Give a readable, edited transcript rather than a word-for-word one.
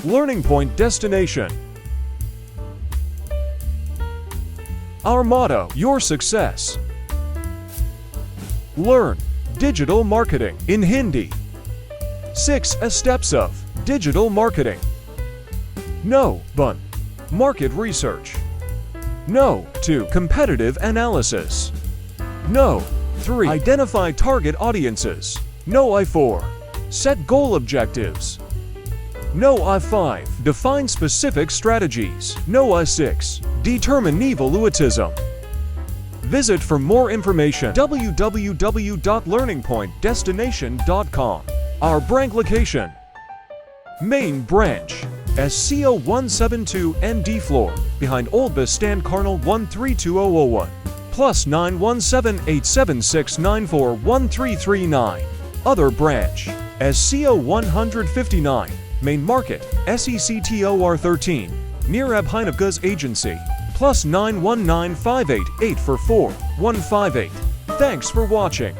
Learning Point Destination. Our motto, your success. Learn digital marketing in Hindi. 6 steps of digital marketing. No. 1. Market research. No. 2. Competitive analysis. No. 3. Identify target audiences. No. 4. Set goal objectives. No. 5. Define specific strategies. No. 6. Determine evaluatism. Visit for more information www.learningpointdestination.com. Our branch location. Main branch. SCO 172 ND floor, behind Old Bus Stand Carnal 132001. +9 17876941339. Other branch. SCO 159, Main Market, SECTOR 13, near Abhinavguz Agency. +9 19588444158. Thanks for watching.